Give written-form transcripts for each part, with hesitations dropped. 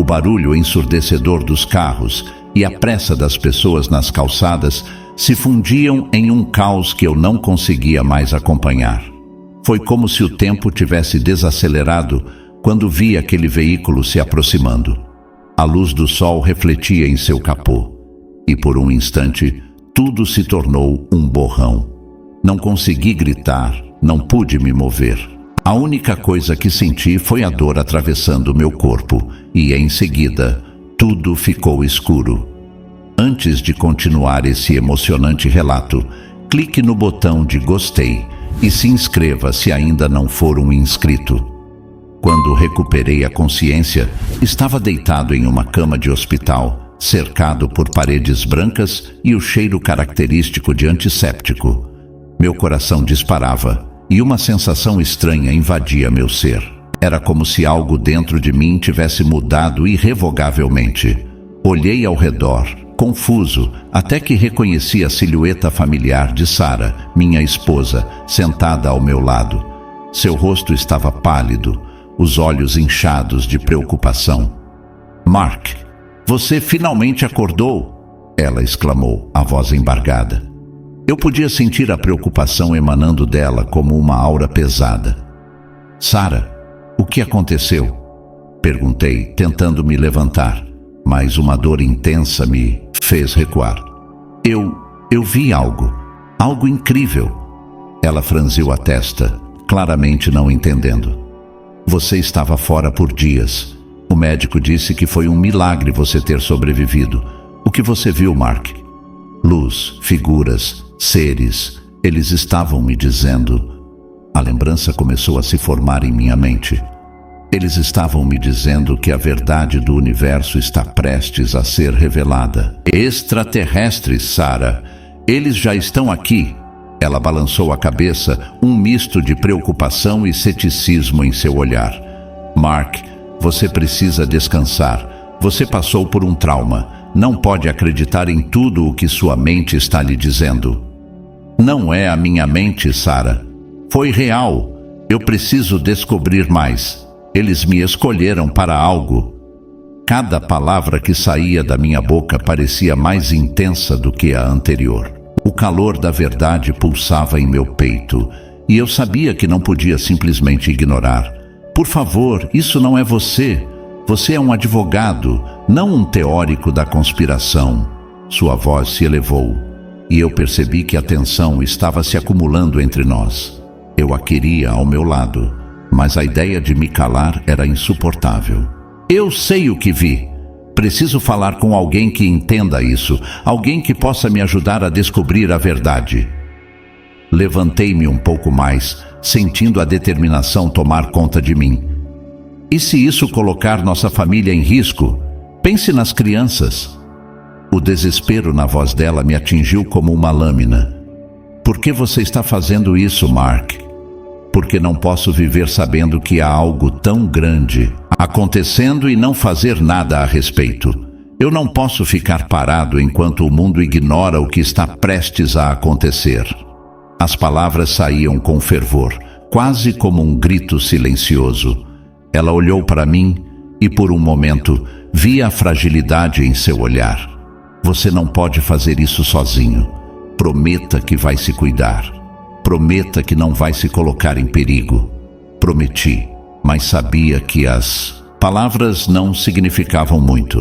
O barulho ensurdecedor dos carros e a pressa das pessoas nas calçadas se fundiam em um caos que eu não conseguia mais acompanhar. Foi como se o tempo tivesse desacelerado quando vi aquele veículo se aproximando. A luz do sol refletia em seu capô, e por um instante tudo se tornou um borrão. Não consegui gritar, não pude me mover. A única coisa que senti foi a dor atravessando meu corpo, e em seguida tudo ficou escuro. Antes de continuar esse emocionante relato, clique no botão de gostei e se inscreva se ainda não for um inscrito. Quando recuperei a consciência, estava deitado em uma cama de hospital, cercado por paredes brancas e o cheiro característico de antisséptico. Meu coração disparava e uma sensação estranha invadia meu ser. Era como se algo dentro de mim tivesse mudado irrevogavelmente. Olhei ao redor, confuso, até que reconheci a silhueta familiar de Sarah, minha esposa, sentada ao meu lado. Seu rosto estava pálido, os olhos inchados de preocupação. "Mark, você finalmente acordou!" ela exclamou, a voz embargada. Eu podia sentir a preocupação emanando dela como uma aura pesada. "Sarah, o que aconteceu?" perguntei, tentando me levantar, mas uma dor intensa me fez recuar. Eu vi algo incrível." Ela franziu a testa, claramente não entendendo. "Você estava fora por dias. O médico disse que foi um milagre você ter sobrevivido. O que você viu, Mark?" "Luz, figuras, seres, eles estavam me dizendo." A lembrança começou a se formar em minha mente. "Eles estavam me dizendo que a verdade do universo está prestes a ser revelada." "Extraterrestres, Sarah. Eles já estão aqui." Ela balançou a cabeça, um misto de preocupação e ceticismo em seu olhar. "Mark, você precisa descansar. Você passou por um trauma. Não pode acreditar em tudo o que sua mente está lhe dizendo." "Não é a minha mente, Sarah. Foi real. Eu preciso descobrir mais. Eles me escolheram para algo." Cada palavra que saía da minha boca parecia mais intensa do que a anterior. O calor da verdade pulsava em meu peito, e eu sabia que não podia simplesmente ignorar. "Por favor, isso não é você. Você é um advogado, não um teórico da conspiração." Sua voz se elevou, e eu percebi que a tensão estava se acumulando entre nós. Eu a queria ao meu lado, mas a ideia de me calar era insuportável. "Eu sei o que vi. Preciso falar com alguém que entenda isso, alguém que possa me ajudar a descobrir a verdade." Levantei-me um pouco mais, sentindo a determinação tomar conta de mim. "E se isso colocar nossa família em risco? Pense nas crianças." O desespero na voz dela me atingiu como uma lâmina. "Por que você está fazendo isso, Mark?" "Porque não posso viver sabendo que há algo tão grande acontecendo e não fazer nada a respeito. Eu não posso ficar parado enquanto o mundo ignora o que está prestes a acontecer." As palavras saíam com fervor, quase como um grito silencioso. Ela olhou para mim e, por um momento, vi a fragilidade em seu olhar. "Você não pode fazer isso sozinho. Prometa que vai se cuidar. Prometa que não vai se colocar em perigo." Prometi, mas sabia que as palavras não significavam muito.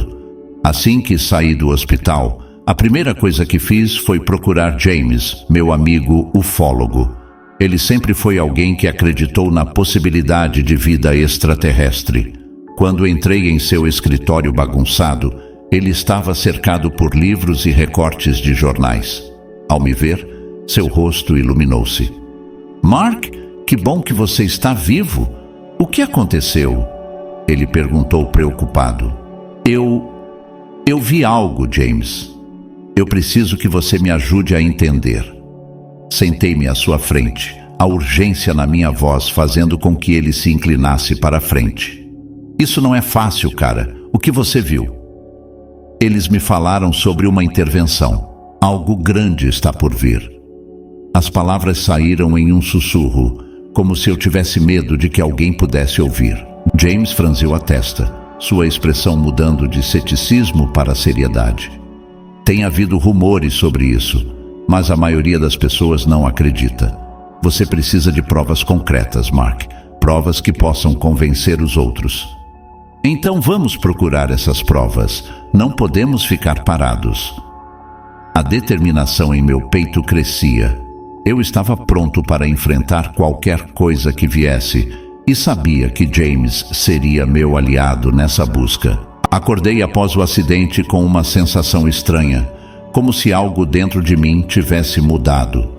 Assim que saí do hospital, a primeira coisa que fiz foi procurar James, meu amigo ufólogo. Ele sempre foi alguém que acreditou na possibilidade de vida extraterrestre. Quando entrei em seu escritório bagunçado, ele estava cercado por livros e recortes de jornais. Ao me ver, seu rosto iluminou-se. "Mark, que bom que você está vivo. O que aconteceu?" ele perguntou preocupado. Eu vi algo, James. Eu preciso que você me ajude a entender." Sentei-me à sua frente, a urgência na minha voz fazendo com que ele se inclinasse para a frente. "Isso não é fácil, cara. O que você viu?" "Eles me falaram sobre uma intervenção. Algo grande está por vir." As palavras saíram em um sussurro, como se eu tivesse medo de que alguém pudesse ouvir. James franziu a testa. sua expressão mudando de ceticismo para seriedade. Tem havido rumores sobre isso, mas a maioria das pessoas não acredita. Você precisa de provas concretas, Mark. Provas que possam convencer os outros. Então vamos procurar essas provas. Não podemos ficar parados. A determinação em meu peito crescia. Eu estava pronto para enfrentar qualquer coisa que viesse e sabia que James seria meu aliado nessa busca. Acordei após o acidente com uma sensação estranha, como se algo dentro de mim tivesse mudado.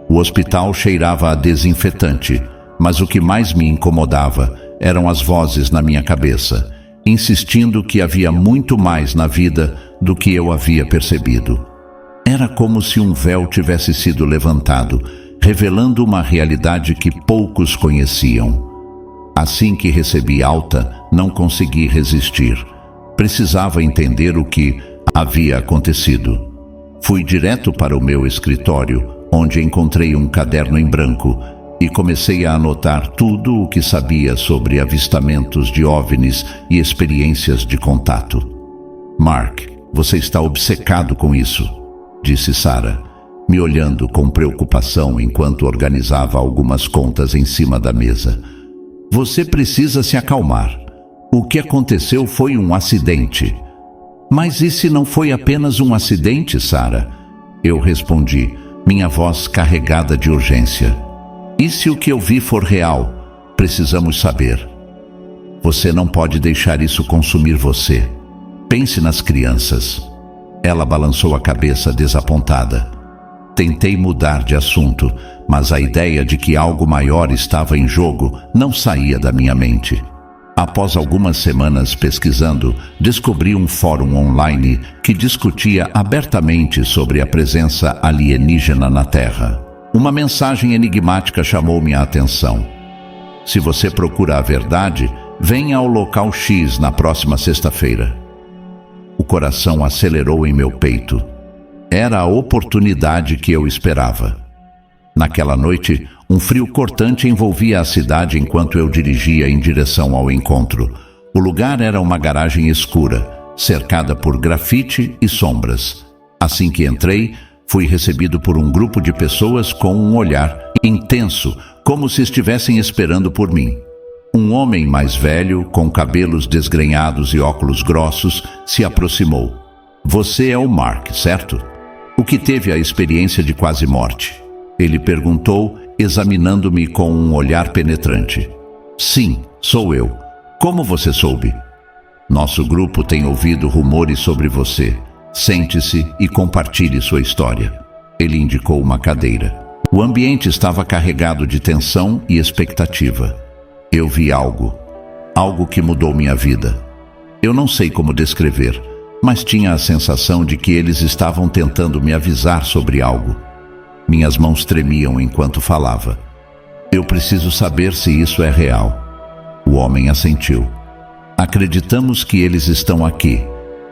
O hospital cheirava a desinfetante, mas o que mais me incomodava eram as vozes na minha cabeça, insistindo que havia muito mais na vida do que eu havia percebido. Era como se um véu tivesse sido levantado, revelando uma realidade que poucos conheciam. Assim que recebi alta, não consegui resistir. Precisava entender o que havia acontecido. Fui direto para o meu escritório, onde encontrei um caderno em branco e comecei a anotar tudo o que sabia sobre avistamentos de OVNIs e experiências de contato. Mark, você está obcecado com isso, disse Sarah, me olhando com preocupação enquanto organizava algumas contas em cima da mesa. Você precisa se acalmar. O que aconteceu foi um acidente. Mas e se não foi apenas um acidente, Sarah? Eu respondi, minha voz carregada de urgência. E se o que eu vi for real? Precisamos saber. Você não pode deixar isso consumir você. Pense nas crianças. Ela balançou a cabeça desapontada. Tentei mudar de assunto, mas a ideia de que algo maior estava em jogo não saía da minha mente. Após algumas semanas pesquisando, descobri um fórum online que discutia abertamente sobre a presença alienígena na Terra. Uma mensagem enigmática chamou minha atenção. Se você procura a verdade, venha ao local X na próxima sexta-feira. O coração acelerou em meu peito. Era a oportunidade que eu esperava. Naquela noite, um frio cortante envolvia a cidade enquanto eu dirigia em direção ao encontro. O lugar era uma garagem escura, cercada por grafite e sombras. Assim que entrei, fui recebido por um grupo de pessoas com um olhar intenso, como se estivessem esperando por mim. Um homem mais velho, com cabelos desgrenhados e óculos grossos, se aproximou. Você é o Mark, certo? O que teve a experiência de quase morte? Ele perguntou, examinando-me com um olhar penetrante. Sim, sou eu. Como você soube? Nosso grupo tem ouvido rumores sobre você. Sente-se e compartilhe sua história. Ele indicou uma cadeira. O ambiente estava carregado de tensão e expectativa. Eu vi algo que mudou minha vida. Eu não sei como descrever, mas tinha a sensação de que eles estavam tentando me avisar sobre algo. Minhas mãos tremiam enquanto falava. Eu preciso saber se isso é real. O homem assentiu. Acreditamos que eles estão aqui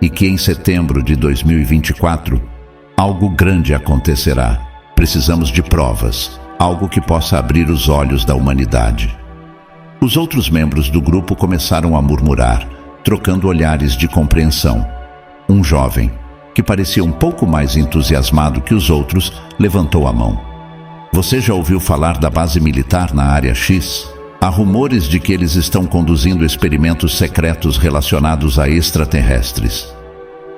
e que em setembro de 2024 algo grande acontecerá. Precisamos de provas, algo que possa abrir os olhos da humanidade. Os outros membros do grupo começaram a murmurar, trocando olhares de compreensão. Um jovem, que parecia um pouco mais entusiasmado que os outros, levantou a mão. Você já ouviu falar da base militar na área X? Há rumores de que eles estão conduzindo experimentos secretos relacionados a extraterrestres.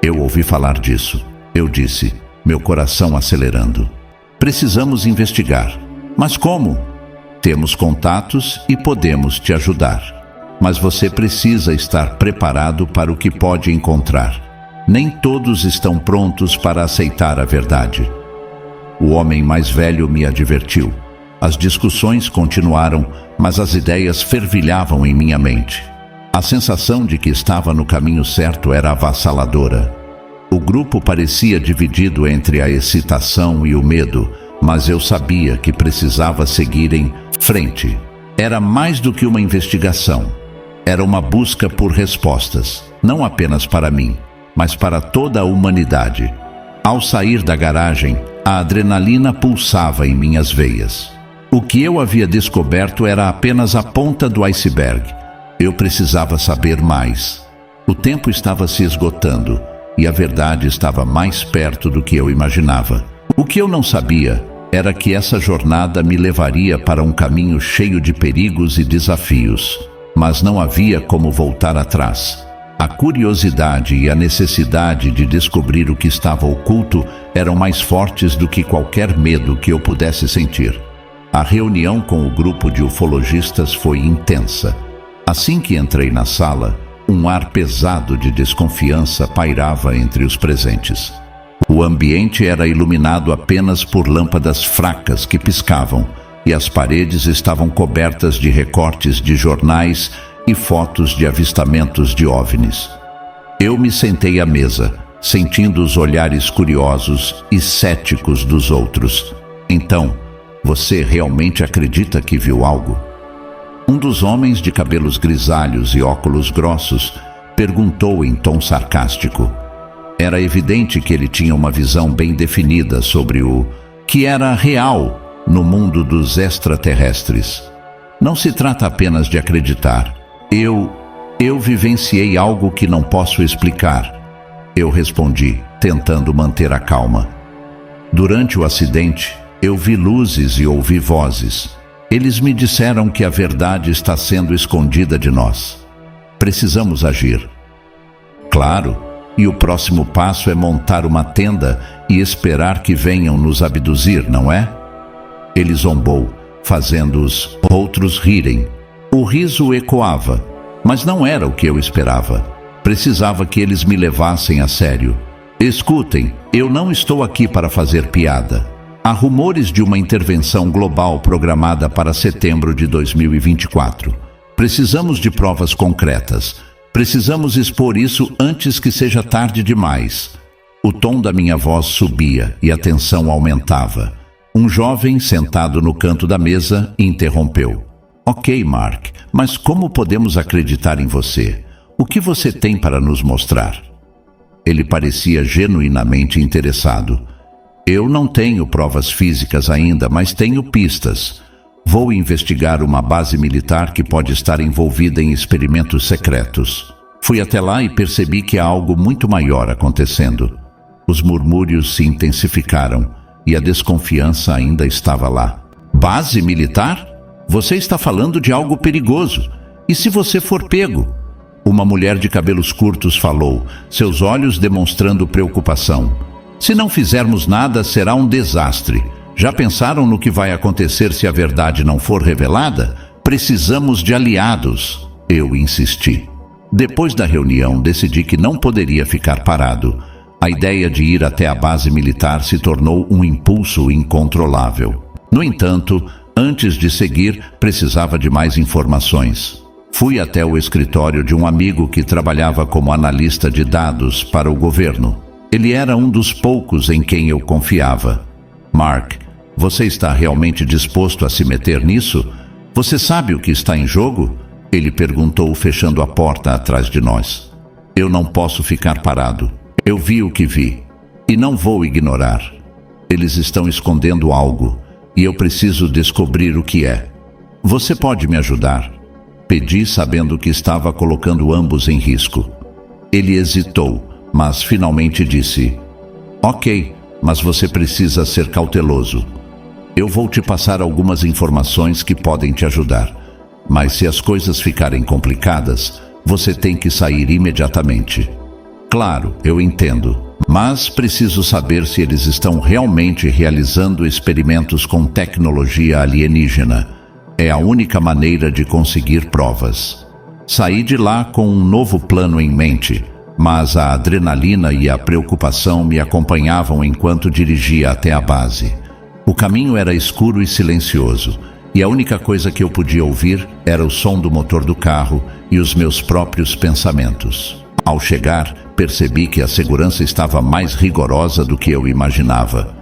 Eu ouvi falar disso, eu disse, meu coração acelerando. Precisamos investigar. Mas como? Temos contatos e podemos te ajudar. Mas você precisa estar preparado para o que pode encontrar. Nem todos estão prontos para aceitar a verdade. O homem mais velho me advertiu. As discussões continuaram, mas as ideias fervilhavam em minha mente. A sensação de que estava no caminho certo era avassaladora. O grupo parecia dividido entre a excitação e o medo, mas eu sabia que precisava seguir em frente. Era mais do que uma investigação. Era uma busca por respostas, não apenas para mim, mas para toda a humanidade. Ao sair da garagem, a adrenalina pulsava em minhas veias. O que eu havia descoberto era apenas a ponta do iceberg. Eu precisava saber mais. O tempo estava se esgotando e a verdade estava mais perto do que eu imaginava. O que eu não sabia era que essa jornada me levaria para um caminho cheio de perigos e desafios, mas não havia como voltar atrás. A curiosidade e a necessidade de descobrir o que estava oculto eram mais fortes do que qualquer medo que eu pudesse sentir. A reunião com o grupo de ufologistas foi intensa. Assim que entrei na sala, um ar pesado de desconfiança pairava entre os presentes. O ambiente era iluminado apenas por lâmpadas fracas que piscavam, e as paredes estavam cobertas de recortes de jornais e fotos de avistamentos de OVNIs. Eu me sentei à mesa, sentindo os olhares curiosos e céticos dos outros. Então, você realmente acredita que viu algo? Um dos homens de cabelos grisalhos e óculos grossos perguntou em tom sarcástico. Era evidente que ele tinha uma visão bem definida sobre o que era real no mundo dos extraterrestres. Não se trata apenas de acreditar. Eu vivenciei algo que não posso explicar. Eu respondi, tentando manter a calma. Durante o acidente, eu vi luzes e ouvi vozes. Eles me disseram que a verdade está sendo escondida de nós. Precisamos agir. Claro, e o próximo passo é montar uma tenda e esperar que venham nos abduzir, não é? Ele zombou, fazendo os outros rirem. O riso ecoava, mas não era o que eu esperava. Precisava que eles me levassem a sério. Escutem, eu não estou aqui para fazer piada. Há rumores de uma intervenção global programada para setembro de 2024. Precisamos de provas concretas. Precisamos expor isso antes que seja tarde demais. O tom da minha voz subia e a tensão aumentava. Um jovem sentado no canto da mesa interrompeu. Ok, Mark, mas como podemos acreditar em você? O que você tem para nos mostrar? Ele parecia genuinamente interessado. Eu não tenho provas físicas ainda, mas tenho pistas. Vou investigar uma base militar que pode estar envolvida em experimentos secretos. Fui até lá e percebi que há algo muito maior acontecendo. Os murmúrios se intensificaram e a desconfiança ainda estava lá. Base militar? Você está falando de algo perigoso. E se você for pego? Uma mulher de cabelos curtos falou, seus olhos demonstrando preocupação. Se não fizermos nada, será um desastre. Já pensaram no que vai acontecer se a verdade não for revelada? Precisamos de aliados. Eu insisti. Depois da reunião, decidi que não poderia ficar parado. A ideia de ir até a base militar se tornou um impulso incontrolável. No entanto, antes de seguir, precisava de mais informações. Fui até o escritório de um amigo que trabalhava como analista de dados para o governo. Ele era um dos poucos em quem eu confiava. Mark, você está realmente disposto a se meter nisso? Você sabe o que está em jogo? Ele perguntou, fechando a porta atrás de nós. Eu não posso ficar parado. Eu vi o que vi. E não vou ignorar. Eles estão escondendo algo. E eu preciso descobrir o que é. Você pode me ajudar? Pedi, sabendo que estava colocando ambos em risco. Ele hesitou, mas finalmente disse: Ok, mas você precisa ser cauteloso. Eu vou te passar algumas informações que podem te ajudar. Mas se as coisas ficarem complicadas, você tem que sair imediatamente. Claro, eu entendo. Mas preciso saber se eles estão realmente realizando experimentos com tecnologia alienígena. É a única maneira de conseguir provas. Saí de lá com um novo plano em mente, mas a adrenalina e a preocupação me acompanhavam enquanto dirigia até a base. O caminho era escuro e silencioso, e a única coisa que eu podia ouvir era o som do motor do carro e os meus próprios pensamentos. Ao chegar, percebi que a segurança estava mais rigorosa do que eu imaginava.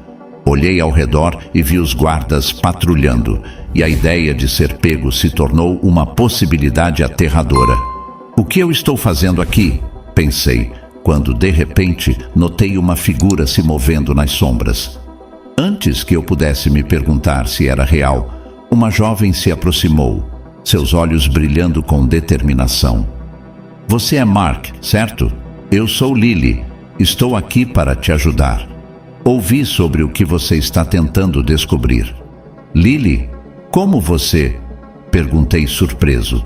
Olhei ao redor e vi os guardas patrulhando, e a ideia de ser pego se tornou uma possibilidade aterradora. O que eu estou fazendo aqui? Pensei, quando de repente notei uma figura se movendo nas sombras. Antes que eu pudesse me perguntar se era real, uma jovem se aproximou, seus olhos brilhando com determinação. Você é Mark, certo? Eu sou Lily. Estou aqui para te ajudar. Ouvi sobre o que você está tentando descobrir. Lily, como você? Perguntei surpreso.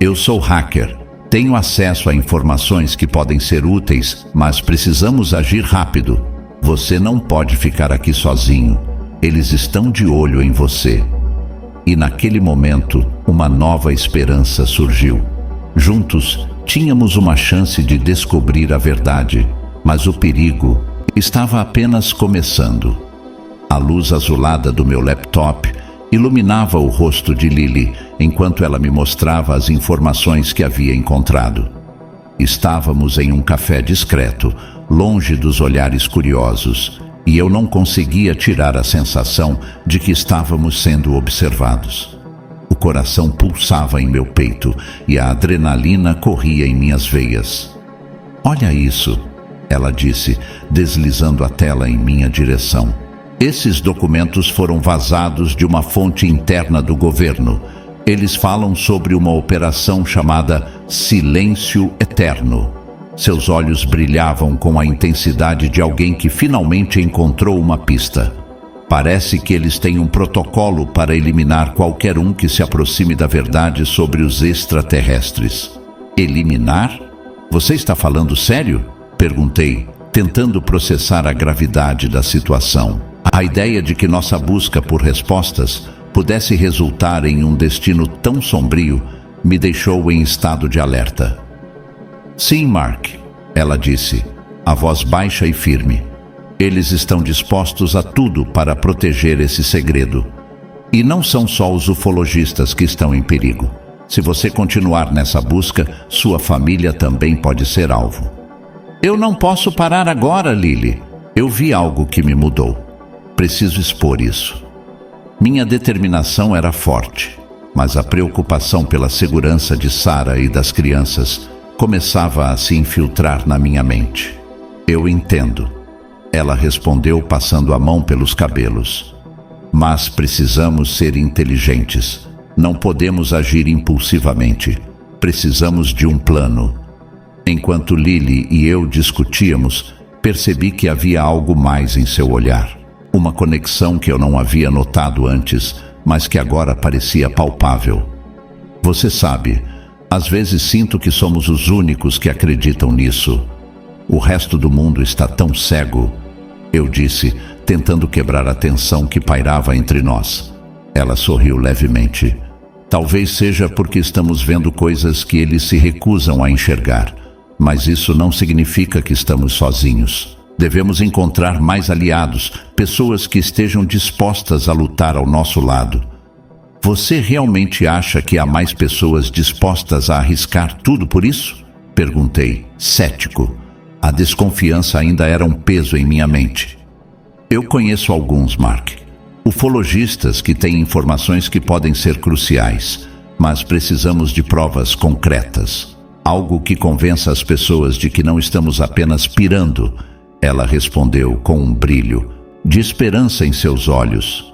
Eu sou hacker. Tenho acesso a informações que podem ser úteis, mas precisamos agir rápido. Você não pode ficar aqui sozinho. Eles estão de olho em você. E naquele momento, uma nova esperança surgiu. Juntos, tínhamos uma chance de descobrir a verdade, mas o perigo estava apenas começando. A luz azulada do meu laptop iluminava o rosto de Lily enquanto ela me mostrava as informações que havia encontrado. Estávamos em um café discreto, longe dos olhares curiosos, e eu não conseguia tirar a sensação de que estávamos sendo observados. O coração pulsava em meu peito e a adrenalina corria em minhas veias. Olha isso, ela disse, deslizando a tela em minha direção. Esses documentos foram vazados de uma fonte interna do governo. Eles falam sobre uma operação chamada Silêncio Eterno. Seus olhos brilhavam com a intensidade de alguém que finalmente encontrou uma pista. Parece que eles têm um protocolo para eliminar qualquer um que se aproxime da verdade sobre os extraterrestres. Eliminar? Você está falando sério? Perguntei, tentando processar a gravidade da situação. A ideia de que nossa busca por respostas pudesse resultar em um destino tão sombrio me deixou em estado de alerta. Sim, Mark, ela disse, a voz baixa e firme. Eles estão dispostos a tudo para proteger esse segredo. E não são só os ufologistas que estão em perigo. Se você continuar nessa busca, sua família também pode ser alvo. Eu não posso parar agora, Lily. Eu vi algo que me mudou. Preciso expor isso. Minha determinação era forte, mas a preocupação pela segurança de Sarah e das crianças começava a se infiltrar na minha mente. Eu entendo. Ela respondeu passando a mão pelos cabelos. Mas precisamos ser inteligentes. Não podemos agir impulsivamente. Precisamos de um plano. Enquanto Lily e eu discutíamos, percebi que havia algo mais em seu olhar. Uma conexão que eu não havia notado antes, mas que agora parecia palpável. Você sabe, às vezes sinto que somos os únicos que acreditam nisso. O resto do mundo está tão cego, eu disse, tentando quebrar a tensão que pairava entre nós. Ela sorriu levemente. Talvez seja porque estamos vendo coisas que eles se recusam a enxergar, mas isso não significa que estamos sozinhos. Devemos encontrar mais aliados, pessoas que estejam dispostas a lutar ao nosso lado. Você realmente acha que há mais pessoas dispostas a arriscar tudo por isso? Perguntei, cético. A desconfiança ainda era um peso em minha mente. Eu conheço alguns, Mark. Ufologistas que têm informações que podem ser cruciais, mas precisamos de provas concretas. Algo que convença as pessoas de que não estamos apenas pirando. Ela respondeu com um brilho, de esperança em seus olhos.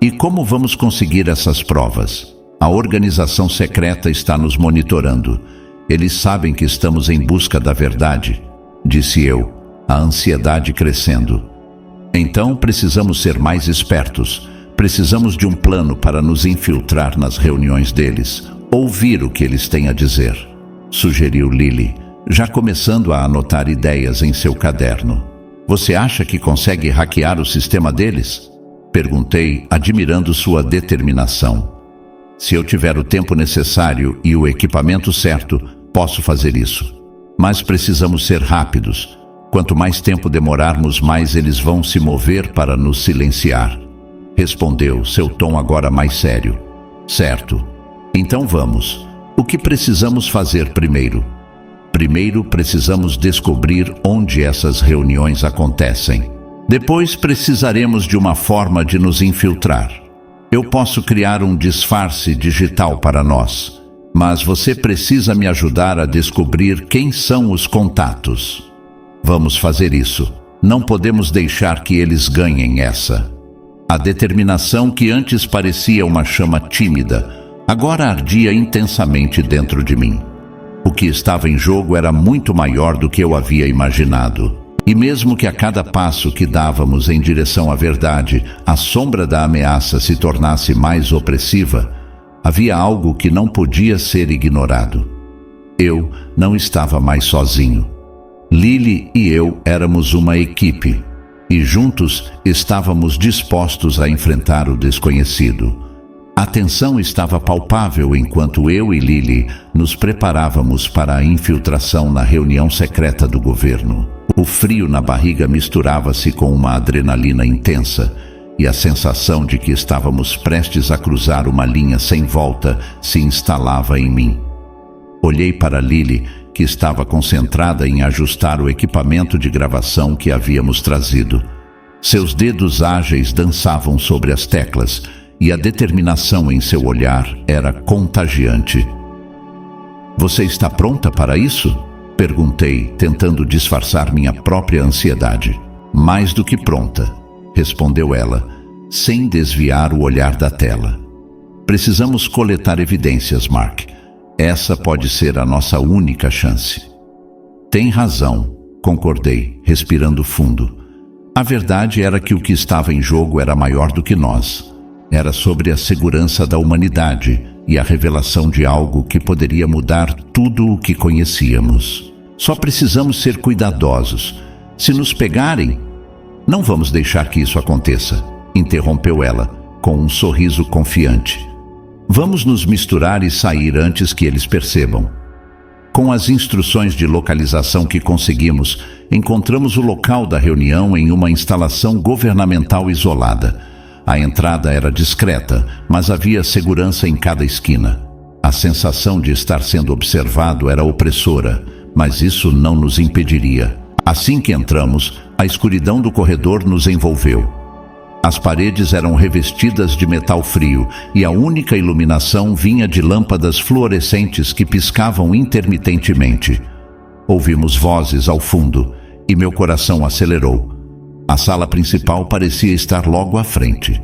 E como vamos conseguir essas provas? A organização secreta está nos monitorando. Eles sabem que estamos em busca da verdade, disse eu, a ansiedade crescendo. Então precisamos ser mais espertos. Precisamos de um plano para nos infiltrar nas reuniões deles, ouvir o que eles têm a dizer, sugeriu Lily, já começando a anotar ideias em seu caderno. Você acha que consegue hackear o sistema deles? Perguntei, admirando sua determinação. Se eu tiver o tempo necessário e o equipamento certo, posso fazer isso. Mas precisamos ser rápidos. Quanto mais tempo demorarmos, mais eles vão se mover para nos silenciar. Respondeu, seu tom agora mais sério. Certo. Então vamos. O que precisamos fazer primeiro? Primeiro precisamos descobrir onde essas reuniões acontecem. Depois precisaremos de uma forma de nos infiltrar. Eu posso criar um disfarce digital para nós, mas você precisa me ajudar a descobrir quem são os contatos. Vamos fazer isso. Não podemos deixar que eles ganhem essa. A determinação que antes parecia uma chama tímida, agora ardia intensamente dentro de mim. O que estava em jogo era muito maior do que eu havia imaginado. E mesmo que a cada passo que dávamos em direção à verdade, a sombra da ameaça se tornasse mais opressiva, havia algo que não podia ser ignorado. Eu não estava mais sozinho. Lily e eu éramos uma equipe, e juntos estávamos dispostos a enfrentar o desconhecido. A tensão estava palpável enquanto eu e Lily nos preparávamos para a infiltração na reunião secreta do governo. O frio na barriga misturava-se com uma adrenalina intensa, e a sensação de que estávamos prestes a cruzar uma linha sem volta se instalava em mim. Olhei para Lily, que estava concentrada em ajustar o equipamento de gravação que havíamos trazido. Seus dedos ágeis dançavam sobre as teclas, e a determinação em seu olhar era contagiante. "Você está pronta para isso?" Perguntei, tentando disfarçar minha própria ansiedade. "Mais do que pronta", respondeu ela, sem desviar o olhar da tela. "Precisamos coletar evidências, Mark. Essa pode ser a nossa única chance." "Tem razão", concordei, respirando fundo. A verdade era que o que estava em jogo era maior do que nós. Era sobre a segurança da humanidade e a revelação de algo que poderia mudar tudo o que conhecíamos. Só precisamos ser cuidadosos. Se nos pegarem... "Não vamos deixar que isso aconteça", interrompeu ela, com um sorriso confiante. "Vamos nos misturar e sair antes que eles percebam." Com as instruções de localização que conseguimos, encontramos o local da reunião em uma instalação governamental isolada. A entrada era discreta, mas havia segurança em cada esquina. A sensação de estar sendo observado era opressora, mas isso não nos impediria. Assim que entramos, a escuridão do corredor nos envolveu. As paredes eram revestidas de metal frio e a única iluminação vinha de lâmpadas fluorescentes que piscavam intermitentemente. Ouvimos vozes ao fundo e meu coração acelerou. A sala principal parecia estar logo à frente.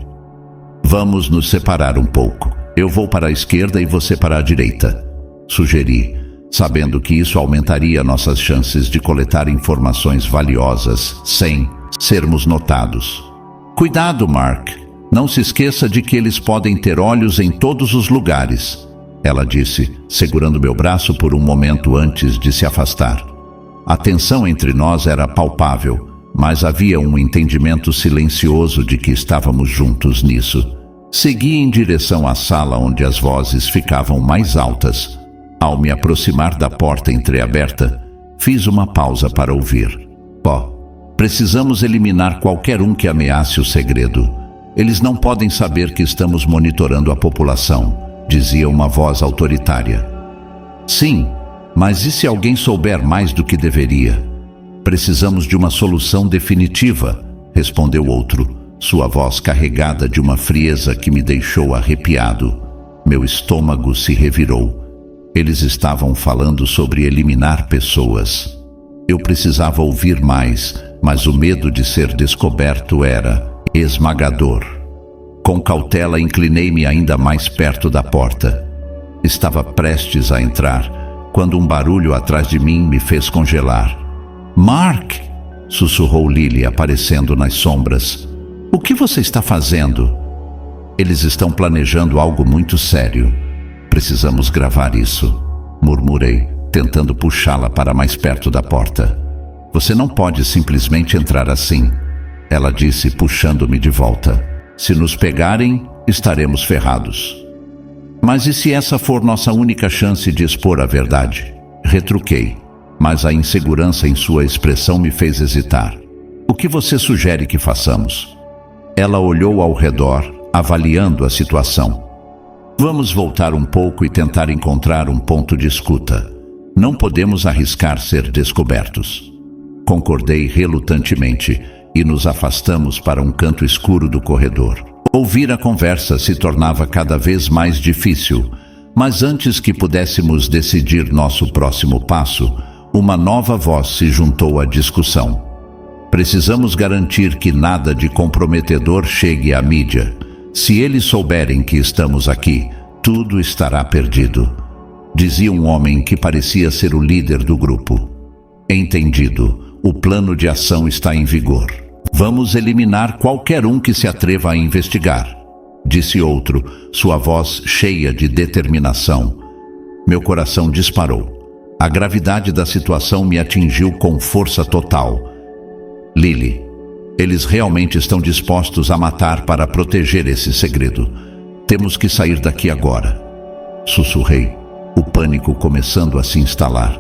"Vamos nos separar um pouco. Eu vou para a esquerda e você para a direita", sugeri, sabendo que isso aumentaria nossas chances de coletar informações valiosas sem sermos notados. "Cuidado, Mark. Não se esqueça de que eles podem ter olhos em todos os lugares", ela disse, segurando meu braço por um momento antes de se afastar. A tensão entre nós era palpável, mas havia um entendimento silencioso de que estávamos juntos nisso. Segui em direção à sala onde as vozes ficavam mais altas. Ao me aproximar da porta entreaberta, fiz uma pausa para ouvir. Precisamos eliminar qualquer um que ameace o segredo. Eles não podem saber que estamos monitorando a população", dizia uma voz autoritária. "Sim, mas e se alguém souber mais do que deveria?" "Precisamos de uma solução definitiva", respondeu outro, sua voz carregada de uma frieza que me deixou arrepiado. Meu estômago se revirou. Eles estavam falando sobre eliminar pessoas. Eu precisava ouvir mais, mas o medo de ser descoberto era esmagador. Com cautela, inclinei-me ainda mais perto da porta. Estava prestes a entrar, quando um barulho atrás de mim me fez congelar. "Mark!" sussurrou Lily, aparecendo nas sombras. "O que você está fazendo?" "Eles estão planejando algo muito sério. Precisamos gravar isso", murmurei, tentando puxá-la para mais perto da porta. "Você não pode simplesmente entrar assim", ela disse, puxando-me de volta. "Se nos pegarem, estaremos ferrados." "Mas e se essa for nossa única chance de expor a verdade?" retruquei, mas a insegurança em sua expressão me fez hesitar. "O que você sugere que façamos?" Ela olhou ao redor, avaliando a situação. "Vamos voltar um pouco e tentar encontrar um ponto de escuta. Não podemos arriscar ser descobertos." Concordei relutantemente e nos afastamos para um canto escuro do corredor. Ouvir a conversa se tornava cada vez mais difícil, mas antes que pudéssemos decidir nosso próximo passo, uma nova voz se juntou à discussão. "Precisamos garantir que nada de comprometedor chegue à mídia. Se eles souberem que estamos aqui, tudo estará perdido." dizia um homem que parecia ser o líder do grupo. Entendido, o plano de ação está em vigor. Vamos eliminar qualquer um que se atreva a investigar, disse outro, sua voz cheia de determinação. Meu coração disparou. A gravidade da situação me atingiu com força total. Lily, eles realmente estão dispostos a matar para proteger esse segredo. Temos que sair daqui agora. Sussurrei, o pânico começando a se instalar.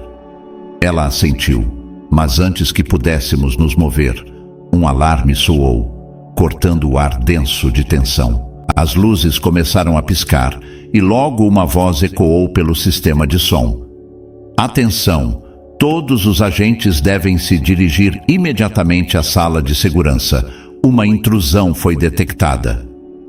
Ela assentiu, mas antes que pudéssemos nos mover, um alarme soou, cortando o ar denso de tensão. As luzes começaram a piscar e logo uma voz ecoou pelo sistema de som. Atenção! Todos os agentes devem se dirigir imediatamente à sala de segurança. Uma intrusão foi detectada.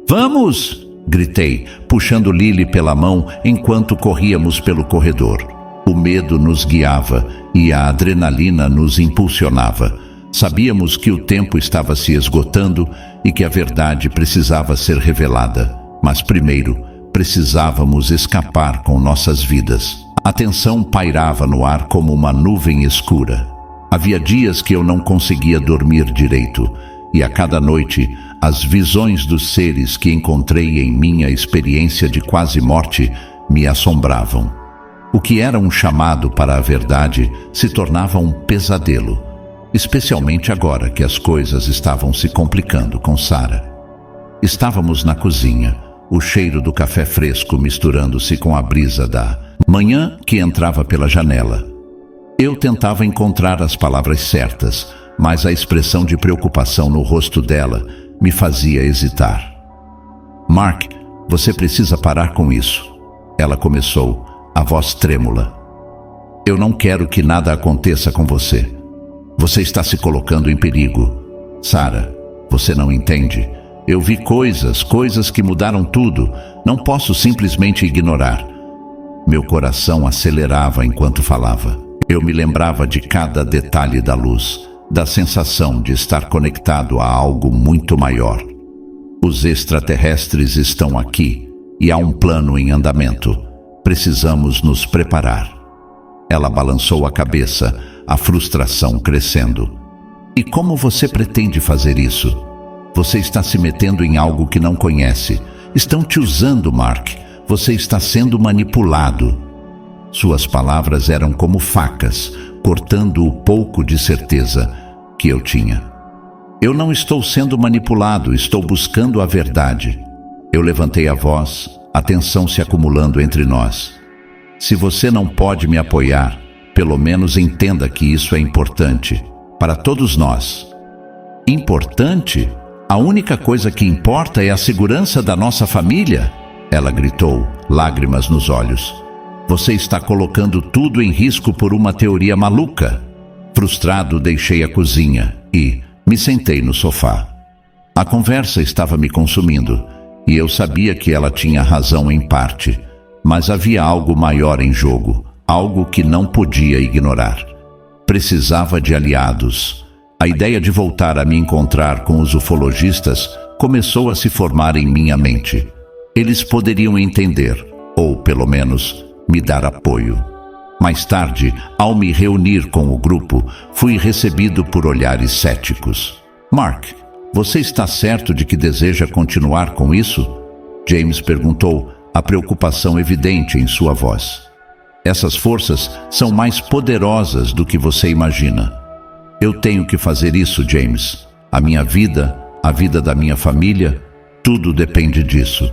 Vamos! Gritei, puxando Lily pela mão enquanto corríamos pelo corredor. O medo nos guiava e a adrenalina nos impulsionava. Sabíamos que o tempo estava se esgotando e que a verdade precisava ser revelada. Mas primeiro, precisávamos escapar com nossas vidas. A tensão pairava no ar como uma nuvem escura. Havia dias que eu não conseguia dormir direito, e a cada noite, as visões dos seres que encontrei em minha experiência de quase morte me assombravam. O que era um chamado para a verdade se tornava um pesadelo, especialmente agora que as coisas estavam se complicando com Sarah. Estávamos na cozinha, o cheiro do café fresco misturando-se com a brisa da manhã que entrava pela janela. Eu tentava encontrar as palavras certas, mas a expressão de preocupação no rosto dela me fazia hesitar. Mark, você precisa parar com isso. Ela começou, a voz trêmula. Eu não quero que nada aconteça com você. Você está se colocando em perigo. Sarah, você não entende. Eu vi coisas que mudaram tudo. Não posso simplesmente ignorar. Meu coração acelerava enquanto falava. Eu me lembrava de cada detalhe da luz, da sensação de estar conectado a algo muito maior. Os extraterrestres estão aqui e há um plano em andamento. Precisamos nos preparar. Ela balançou a cabeça, a frustração crescendo. E como você pretende fazer isso? Você está se metendo em algo que não conhece. Estão te usando, Mark. Você está sendo manipulado. Suas palavras eram como facas, cortando o pouco de certeza que eu tinha. Eu não estou sendo manipulado, estou buscando a verdade. Eu levantei a voz, a tensão se acumulando entre nós. Se você não pode me apoiar, pelo menos entenda que isso é importante para todos nós. Importante? A única coisa que importa é a segurança da nossa família? Ela gritou, lágrimas nos olhos. Você está colocando tudo em risco por uma teoria maluca. Frustrado, deixei a cozinha e me sentei no sofá. A conversa estava me consumindo e eu sabia que ela tinha razão em parte, mas havia algo maior em jogo, algo que não podia ignorar. Precisava de aliados. A ideia de voltar a me encontrar com os ufologistas começou a se formar em minha mente. Eles poderiam entender, ou pelo menos me dar apoio. Mais tarde, ao me reunir com o grupo, fui recebido por olhares céticos. Mark, você está certo de que deseja continuar com isso? James perguntou, a preocupação evidente em sua voz. Essas forças são mais poderosas do que você imagina. Eu tenho que fazer isso, James. A minha vida, a vida da minha família, tudo depende disso.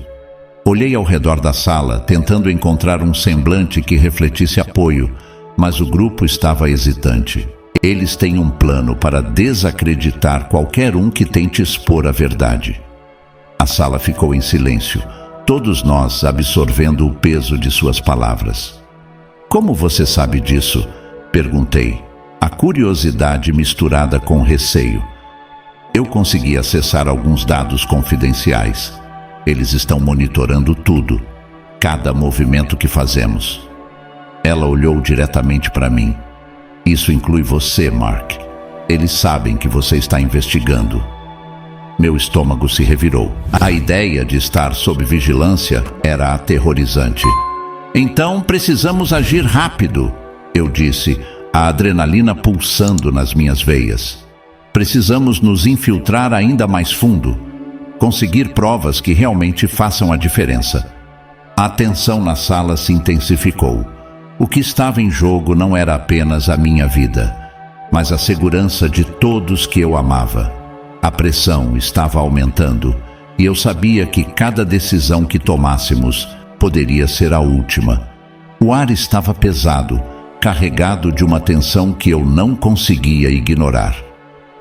Olhei ao redor da sala, tentando encontrar um semblante que refletisse apoio, mas o grupo estava hesitante. Eles têm um plano para desacreditar qualquer um que tente expor a verdade. A sala ficou em silêncio, todos nós absorvendo o peso de suas palavras. Como você sabe disso? Perguntei, a curiosidade misturada com receio. Eu consegui acessar alguns dados confidenciais. Eles estão monitorando tudo, cada movimento que fazemos. Ela olhou diretamente para mim. Isso inclui você, Mark. Eles sabem que você está investigando. Meu estômago se revirou. A ideia de estar sob vigilância era aterrorizante. Então precisamos agir rápido, eu disse, a adrenalina pulsando nas minhas veias. Precisamos nos infiltrar ainda mais fundo, conseguir provas que realmente façam a diferença. A tensão na sala se intensificou. O que estava em jogo não era apenas a minha vida, mas a segurança de todos que eu amava. A pressão estava aumentando e eu sabia que cada decisão que tomássemos poderia ser a última. O ar estava pesado, carregado de uma tensão que eu não conseguia ignorar.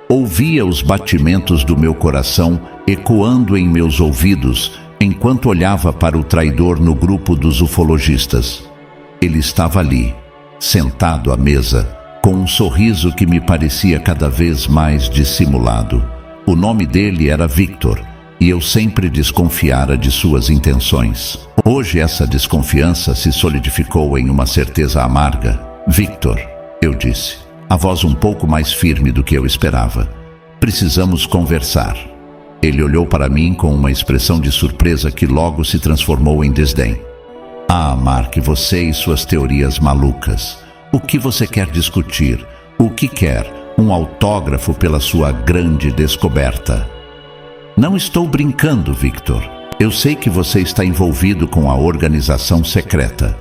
Ouvia os batimentos do meu coração ecoando em meus ouvidos enquanto olhava para o traidor no grupo dos ufologistas. Ele estava ali, sentado à mesa, com um sorriso que me parecia cada vez mais dissimulado. O nome dele era Victor, e eu sempre desconfiara de suas intenções. Hoje essa desconfiança se solidificou em uma certeza amarga. Victor, eu disse, a voz um pouco mais firme do que eu esperava. Precisamos conversar. Ele olhou para mim com uma expressão de surpresa que logo se transformou em desdém. Ah, Mark, você e suas teorias malucas. O que você quer discutir? O que quer? Um autógrafo pela sua grande descoberta? Não estou brincando, Victor. Eu sei que você está envolvido com a organização secreta.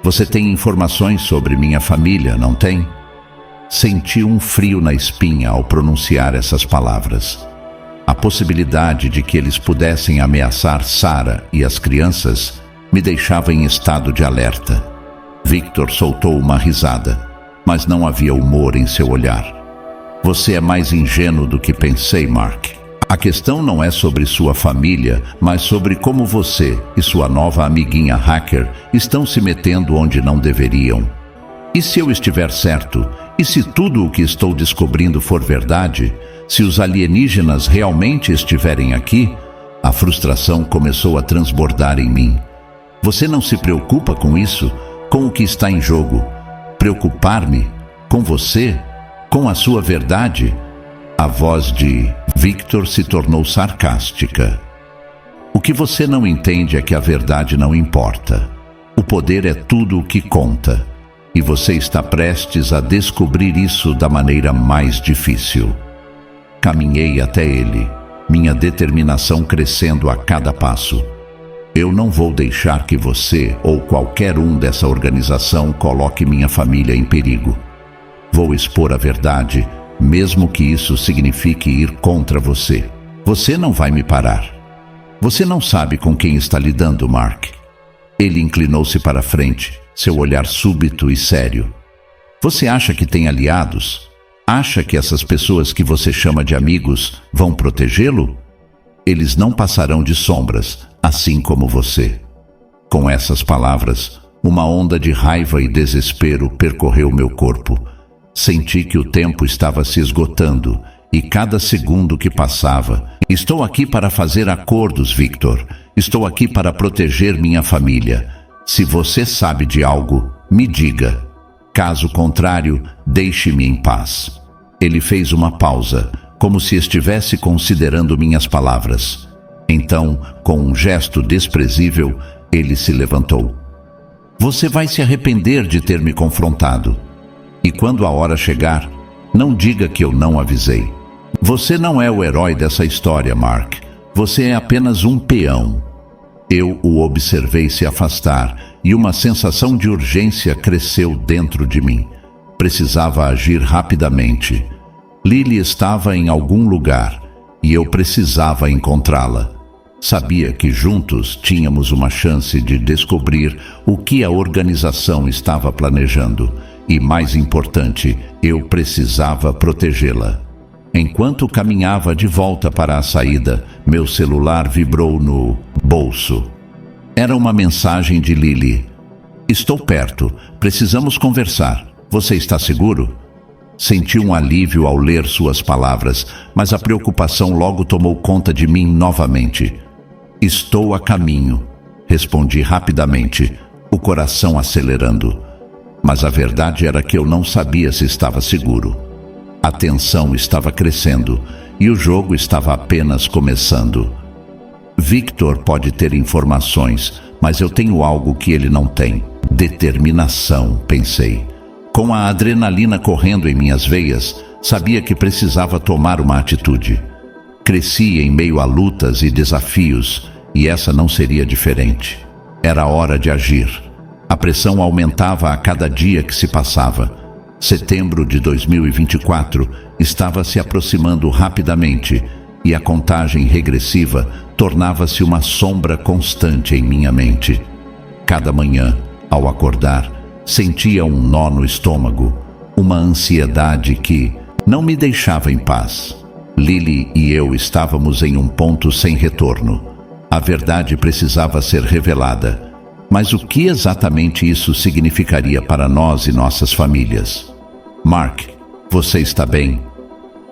Você tem informações sobre minha família, não tem? Senti um frio na espinha ao pronunciar essas palavras. A possibilidade de que eles pudessem ameaçar Sarah e as crianças me deixava em estado de alerta. Victor soltou uma risada, mas não havia humor em seu olhar. Você é mais ingênuo do que pensei, Mark. A questão não é sobre sua família, mas sobre como você e sua nova amiguinha hacker estão se metendo onde não deveriam. E se eu estiver certo? E se tudo o que estou descobrindo for verdade? Se os alienígenas realmente estiverem aqui? A frustração começou a transbordar em mim. Você não se preocupa com isso? Com o que está em jogo? Preocupar-me? Com você? Com a sua verdade? A voz de Victor se tornou sarcástica. O que você não entende é que a verdade não importa. O poder é tudo o que conta. E você está prestes a descobrir isso da maneira mais difícil. Caminhei até ele, minha determinação crescendo a cada passo. Eu não vou deixar que você ou qualquer um dessa organização coloque minha família em perigo. Vou expor a verdade, mesmo que isso signifique ir contra você. Você não vai me parar. Você não sabe com quem está lidando, Mark. Ele inclinou-se para a frente, seu olhar súbito e sério. Você acha que tem aliados? Acha que essas pessoas que você chama de amigos vão protegê-lo? Eles não passarão de sombras, assim como você. Com essas palavras, uma onda de raiva e desespero percorreu meu corpo. Senti que o tempo estava se esgotando e cada segundo que passava. Estou aqui para fazer acordos, Victor. Estou aqui para proteger minha família. Se você sabe de algo, me diga. Caso contrário, deixe-me em paz. Ele fez uma pausa, como se estivesse considerando minhas palavras. Então, com um gesto desprezível, ele se levantou. Você vai se arrepender de ter me confrontado. E quando a hora chegar, não diga que eu não avisei. Você não é o herói dessa história, Mark. Você é apenas um peão. Eu o observei se afastar e uma sensação de urgência cresceu dentro de mim. Precisava agir rapidamente. Lily estava em algum lugar e eu precisava encontrá-la. Sabia que juntos tínhamos uma chance de descobrir o que a organização estava planejando e, mais importante, eu precisava protegê-la. Enquanto caminhava de volta para a saída, meu celular vibrou no bolso. Era uma mensagem de Lily. Estou perto, precisamos conversar. Você está seguro? Senti um alívio ao ler suas palavras, mas a preocupação logo tomou conta de mim novamente. Estou a caminho, respondi rapidamente, o coração acelerando. Mas a verdade era que eu não sabia se estava seguro. A tensão estava crescendo e o jogo estava apenas começando. Victor pode ter informações, mas eu tenho algo que ele não tem. Determinação, pensei. Com a adrenalina correndo em minhas veias, sabia que precisava tomar uma atitude. Cresci em meio a lutas e desafios, e essa não seria diferente. Era hora de agir. A pressão aumentava a cada dia que se passava. Setembro de 2024 estava se aproximando rapidamente, e a contagem regressiva tornava-se uma sombra constante em minha mente. Cada manhã, ao acordar, sentia um nó no estômago, uma ansiedade que não me deixava em paz. Lily e eu estávamos em um ponto sem retorno. A verdade precisava ser revelada. Mas o que exatamente isso significaria para nós e nossas famílias? Mark, você está bem?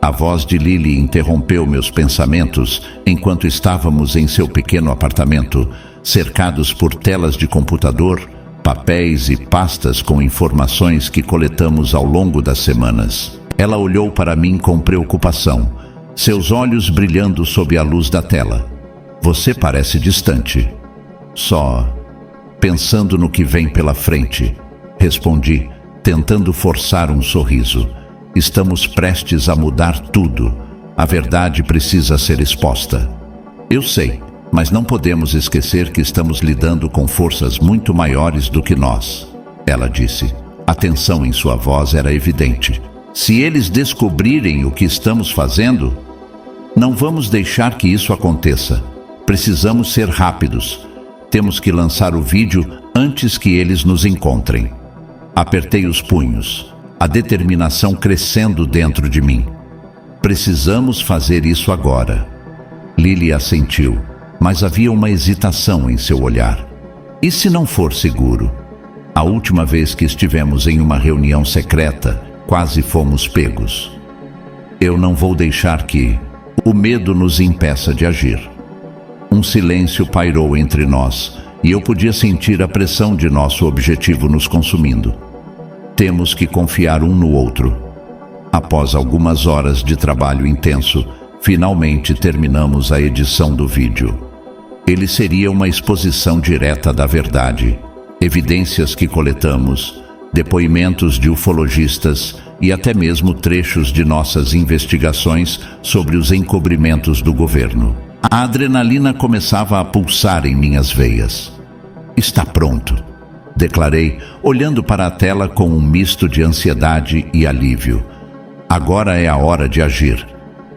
A voz de Lily interrompeu meus pensamentos enquanto estávamos em seu pequeno apartamento, cercados por telas de computador, papéis e pastas com informações que coletamos ao longo das semanas. Ela olhou para mim com preocupação, seus olhos brilhando sob a luz da tela. Você parece distante. Só pensando no que vem pela frente, respondi, tentando forçar um sorriso. Estamos prestes a mudar tudo. A verdade precisa ser exposta. Eu sei, mas não podemos esquecer que estamos lidando com forças muito maiores do que nós, ela disse. A tensão em sua voz era evidente. Se eles descobrirem o que estamos fazendo, não vamos deixar que isso aconteça. Precisamos ser rápidos. Temos que lançar o vídeo antes que eles nos encontrem. Apertei os punhos, a determinação crescendo dentro de mim. Precisamos fazer isso agora. Lily assentiu, mas havia uma hesitação em seu olhar. E se não for seguro? A última vez que estivemos em uma reunião secreta, quase fomos pegos. Eu não vou deixar que o medo nos impeça de agir. Um silêncio pairou entre nós, e eu podia sentir a pressão de nosso objetivo nos consumindo. Temos que confiar um no outro. Após algumas horas de trabalho intenso, finalmente terminamos a edição do vídeo. Ele seria uma exposição direta da verdade, evidências que coletamos, depoimentos de ufologistas e até mesmo trechos de nossas investigações sobre os encobrimentos do governo. A adrenalina começava a pulsar em minhas veias. Está pronto, declarei, olhando para a tela com um misto de ansiedade e alívio. Agora é a hora de agir,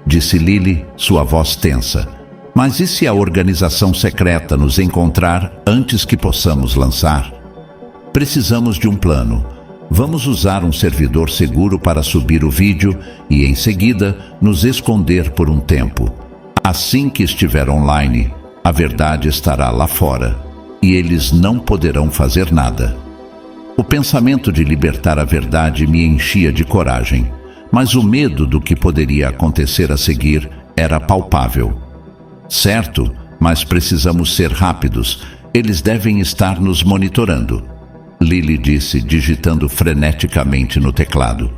disse Lily, sua voz tensa. Mas e se a organização secreta nos encontrar antes que possamos lançar? Precisamos de um plano. Vamos usar um servidor seguro para subir o vídeo e, em seguida, nos esconder por um tempo. Assim que estiver online, a verdade estará lá fora e eles não poderão fazer nada. O pensamento de libertar a verdade me enchia de coragem, mas o medo do que poderia acontecer a seguir era palpável. Certo, mas precisamos ser rápidos. Eles devem estar nos monitorando. Lily disse, digitando freneticamente no teclado.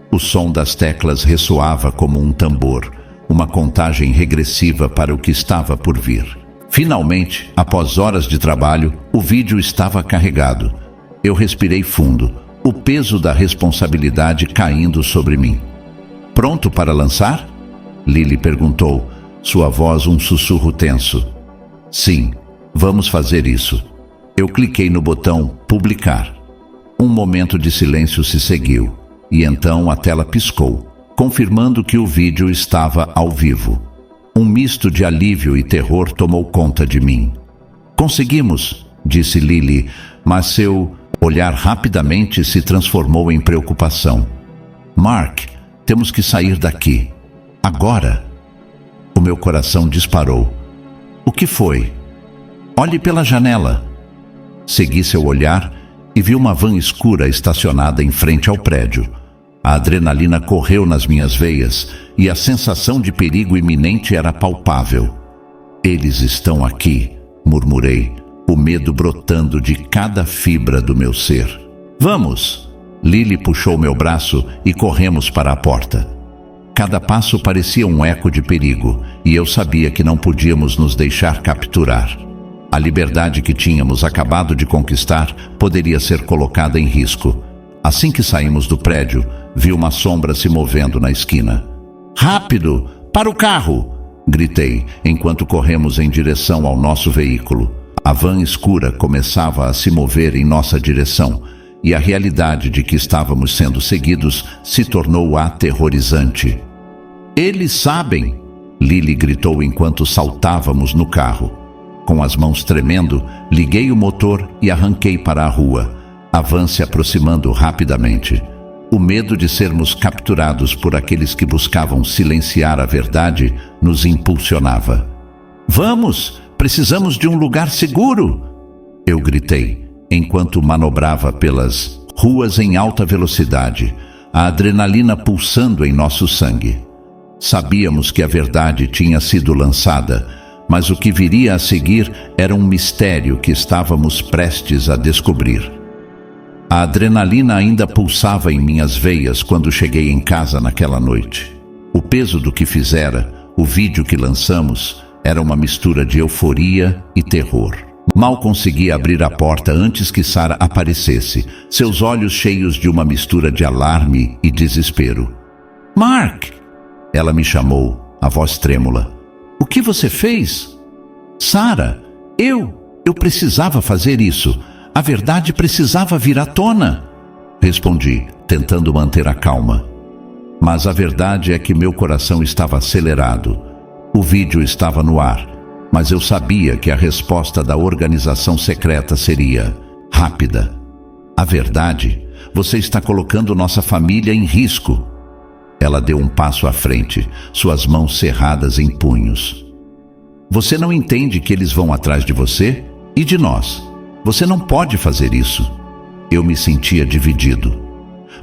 O som das teclas ressoava como um tambor, uma contagem regressiva para o que estava por vir. Finalmente, após horas de trabalho, o vídeo estava carregado. Eu respirei fundo, o peso da responsabilidade caindo sobre mim. Pronto para lançar? Lily perguntou, sua voz um sussurro tenso. Sim, vamos fazer isso. Eu cliquei no botão publicar. Um momento de silêncio se seguiu, e então a tela piscou, confirmando que o vídeo estava ao vivo. Um misto de alívio e terror tomou conta de mim. Conseguimos, disse Lily, mas seu olhar rapidamente se transformou em preocupação. Mark, temos que sair daqui. Agora. O meu coração disparou. O que foi? Olhe pela janela. Segui seu olhar e vi uma van escura estacionada em frente ao prédio. A adrenalina correu nas minhas veias e a sensação de perigo iminente era palpável. Eles estão aqui, murmurei, o medo brotando de cada fibra do meu ser. Vamos! Lily puxou meu braço e corremos para a porta. Cada passo parecia um eco de perigo e eu sabia que não podíamos nos deixar capturar. A liberdade que tínhamos acabado de conquistar poderia ser colocada em risco. Assim que saímos do prédio, vi uma sombra se movendo na esquina. "Rápido! Para o carro!" gritei, enquanto corremos em direção ao nosso veículo. A van escura começava a se mover em nossa direção, e a realidade de que estávamos sendo seguidos se tornou aterrorizante. "Eles sabem!" Lily gritou enquanto saltávamos no carro. Com as mãos tremendo, liguei o motor e arranquei para a rua, a van se aproximando rapidamente. O medo de sermos capturados por aqueles que buscavam silenciar a verdade nos impulsionava. "Vamos! Precisamos de um lugar seguro!" eu gritei, enquanto manobrava pelas ruas em alta velocidade, a adrenalina pulsando em nosso sangue. Sabíamos que a verdade tinha sido lançada, mas o que viria a seguir era um mistério que estávamos prestes a descobrir. A adrenalina ainda pulsava em minhas veias quando cheguei em casa naquela noite. O peso do que fizera, o vídeo que lançamos, era uma mistura de euforia e terror. Mal conseguia abrir a porta antes que Sarah aparecesse, seus olhos cheios de uma mistura de alarme e desespero. "Mark!" Ela me chamou, a voz trêmula. "O que você fez?" "Sarah, eu precisava fazer isso. A verdade precisava vir à tona." Respondi, tentando manter a calma. Mas a verdade é que meu coração estava acelerado. O vídeo estava no ar, mas eu sabia que a resposta da organização secreta seria rápida. "A verdade? Você está colocando nossa família em risco." Ela deu um passo à frente, suas mãos cerradas em punhos. "Você não entende que eles vão atrás de você e de nós. Você não pode fazer isso." Eu me sentia dividido.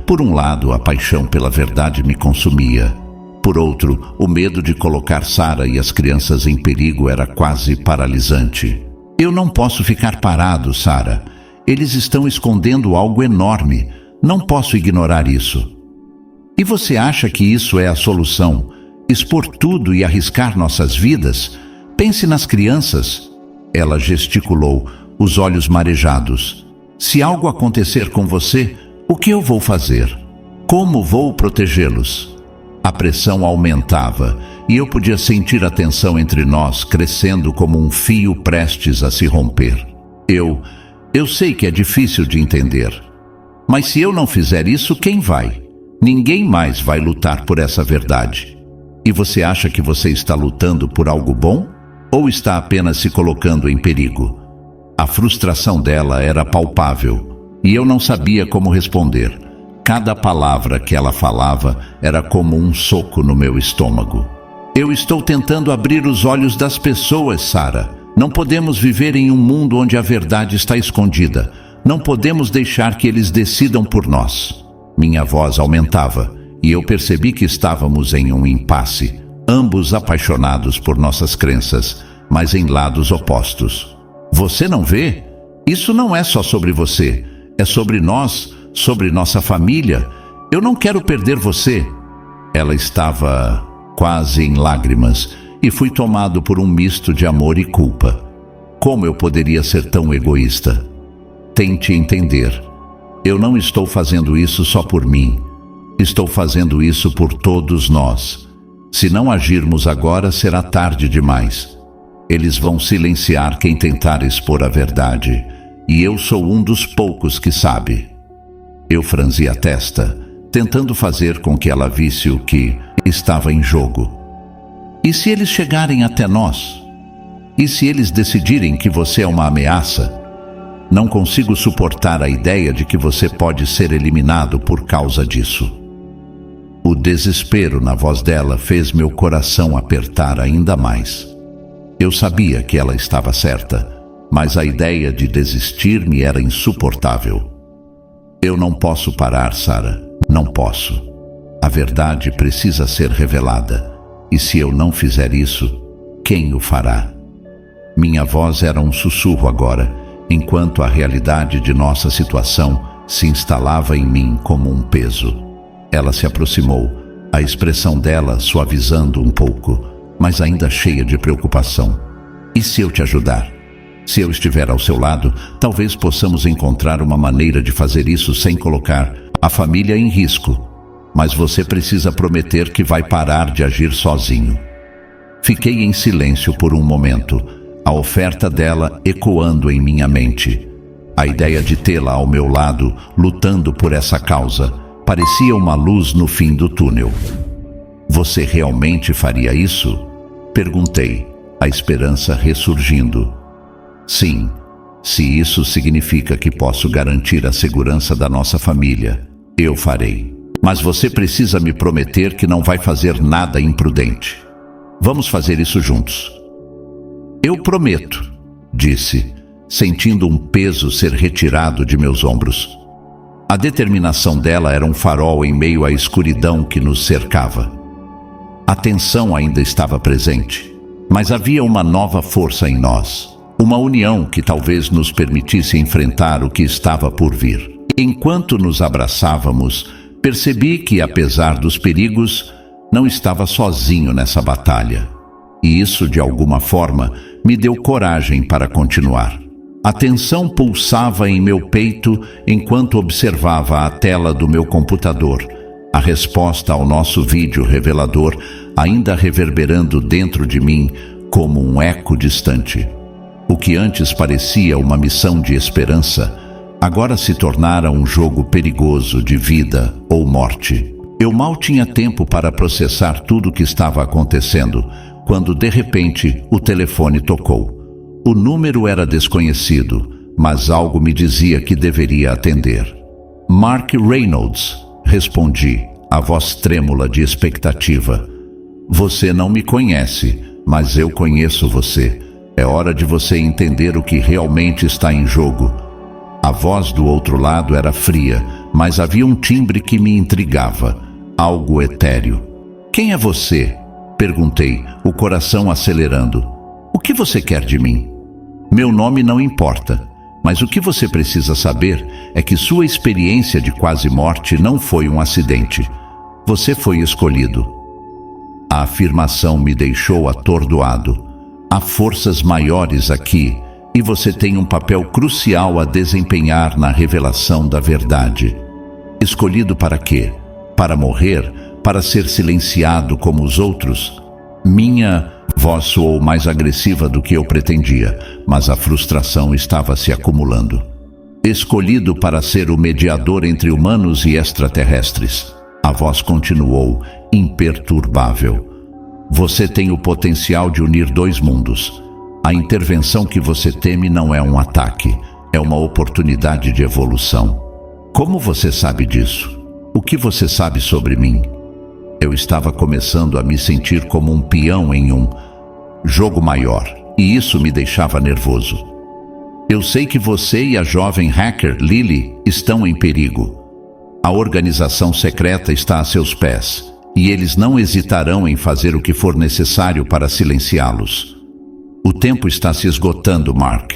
Por um lado, a paixão pela verdade me consumia. Por outro, o medo de colocar Sarah e as crianças em perigo era quase paralisante. "Eu não posso ficar parado, Sarah. Eles estão escondendo algo enorme. Não posso ignorar isso." "E você acha que isso é a solução? Expor tudo e arriscar nossas vidas? Pense nas crianças." Ela gesticulou, os olhos marejados. "Se algo acontecer com você, o que eu vou fazer? Como vou protegê-los?" A pressão aumentava e eu podia sentir a tensão entre nós crescendo como um fio prestes a se romper. Eu sei que é difícil de entender. Mas se eu não fizer isso, quem vai? Ninguém mais vai lutar por essa verdade. E você acha que você está lutando por algo bom? Ou está apenas se colocando em perigo? A frustração dela era palpável e eu não sabia como responder. Cada palavra que ela falava era como um soco no meu estômago. "Eu estou tentando abrir os olhos das pessoas, Sarah. Não podemos viver em um mundo onde a verdade está escondida. Não podemos deixar que eles decidam por nós." Minha voz aumentava e eu percebi que estávamos em um impasse, ambos apaixonados por nossas crenças, mas em lados opostos. "Você não vê? Isso não é só sobre você. É sobre nós, sobre nossa família. Eu não quero perder você." Ela estava quase em lágrimas e fui tomado por um misto de amor e culpa. Como eu poderia ser tão egoísta? Tente entender. Eu não estou fazendo isso só por mim. Estou fazendo isso por todos nós. Se não agirmos agora, será tarde demais. Eles vão silenciar quem tentar expor a verdade, e eu sou um dos poucos que sabe. Eu franzi a testa, tentando fazer com que ela visse o que estava em jogo. "E se eles chegarem até nós? E se eles decidirem que você é uma ameaça? Não consigo suportar a ideia de que você pode ser eliminado por causa disso." O desespero na voz dela fez meu coração apertar ainda mais. Eu sabia que ela estava certa, mas a ideia de desistir me era insuportável. "Eu não posso parar, Sarah. Não posso. A verdade precisa ser revelada. E se eu não fizer isso, quem o fará?" Minha voz era um sussurro agora, enquanto a realidade de nossa situação se instalava em mim como um peso. Ela se aproximou, a expressão dela suavizando um pouco, mas ainda cheia de preocupação. "E se eu te ajudar?" Se eu estiver ao seu lado, talvez possamos encontrar uma maneira de fazer isso sem colocar a família em risco. Mas você precisa prometer que vai parar de agir sozinho. Fiquei em silêncio por um momento, a oferta dela ecoando em minha mente. A ideia de tê-la ao meu lado, lutando por essa causa, parecia uma luz no fim do túnel. Você realmente faria isso? Perguntei, a esperança ressurgindo. Sim, se isso significa que posso garantir a segurança da nossa família, eu farei. Mas você precisa me prometer que não vai fazer nada imprudente. Vamos fazer isso juntos. Eu prometo, disse, sentindo um peso ser retirado de meus ombros. A determinação dela era um farol em meio à escuridão que nos cercava. A tensão ainda estava presente, mas havia uma nova força em nós, uma união que talvez nos permitisse enfrentar o que estava por vir. Enquanto nos abraçávamos, percebi que, apesar dos perigos, não estava sozinho nessa batalha. E isso, de alguma forma, me deu coragem para continuar. A tensão pulsava em meu peito enquanto observava a tela do meu computador, a resposta ao nosso vídeo revelador ainda reverberando dentro de mim como um eco distante. O que antes parecia uma missão de esperança, agora se tornara um jogo perigoso de vida ou morte. Eu mal tinha tempo para processar tudo o que estava acontecendo, quando de repente o telefone tocou. O número era desconhecido, mas algo me dizia que deveria atender. Mark Reynolds, respondi, a voz trêmula de expectativa. Você não me conhece, mas eu conheço você. É hora de você entender o que realmente está em jogo. A voz do outro lado era fria, mas havia um timbre que me intrigava, algo etéreo. Quem é você? Perguntei, o coração acelerando. O que você quer de mim? Meu nome não importa, mas o que você precisa saber é que sua experiência de quase morte não foi um acidente. Você foi escolhido. A afirmação me deixou atordoado. Há forças maiores aqui, e você tem um papel crucial a desempenhar na revelação da verdade. Escolhido para quê? Para morrer? Para ser silenciado como os outros? Minha voz soou mais agressiva do que eu pretendia, mas a frustração estava se acumulando. Escolhido para ser o mediador entre humanos e extraterrestres. A voz continuou, imperturbável. Você tem o potencial de unir dois mundos. A intervenção que você teme não é um ataque, é uma oportunidade de evolução. Como você sabe disso? O que você sabe sobre mim? Eu estava começando a me sentir como um peão em um jogo maior, e isso me deixava nervoso. Eu sei que você e a jovem hacker Lily estão em perigo. A organização secreta está a seus pés, e eles não hesitarão em fazer o que for necessário para silenciá-los. O tempo está se esgotando, Mark.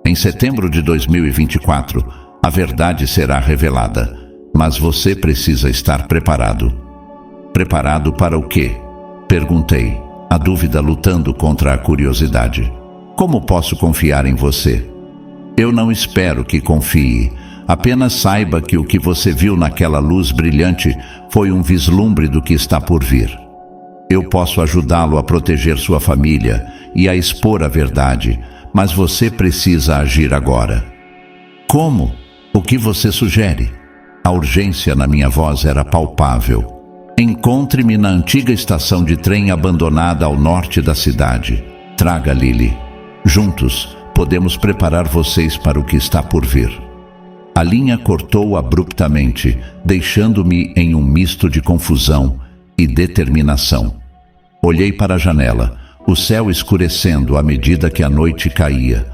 Em setembro de 2024, a verdade será revelada, mas você precisa estar preparado. Preparado para o quê? Perguntei, a dúvida lutando contra a curiosidade. Como posso confiar em você? Eu não espero que confie. Apenas saiba que o que você viu naquela luz brilhante foi um vislumbre do que está por vir. Eu posso ajudá-lo a proteger sua família e a expor a verdade, mas você precisa agir agora. Como? O que você sugere? A urgência na minha voz era palpável. Encontre-me na antiga estação de trem abandonada ao norte da cidade. Traga Lily. Juntos, podemos preparar vocês para o que está por vir. A linha cortou abruptamente, deixando-me em um misto de confusão e determinação. Olhei para a janela, o céu escurecendo à medida que a noite caía.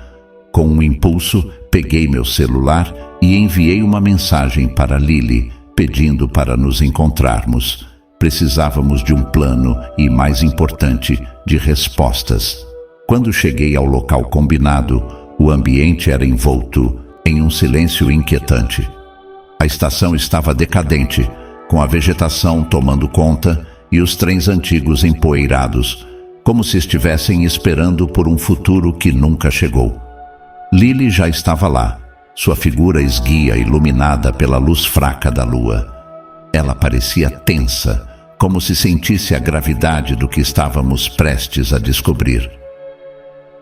Com um impulso, peguei meu celular e enviei uma mensagem para Lily, pedindo para nos encontrarmos. Precisávamos de um plano e, mais importante, de respostas. Quando cheguei ao local combinado, o ambiente era envolto em um silêncio inquietante. A estação estava decadente, com a vegetação tomando conta e os trens antigos empoeirados, como se estivessem esperando por um futuro que nunca chegou. Lily já estava lá, sua figura esguia iluminada pela luz fraca da lua. Ela parecia tensa, como se sentisse a gravidade do que estávamos prestes a descobrir.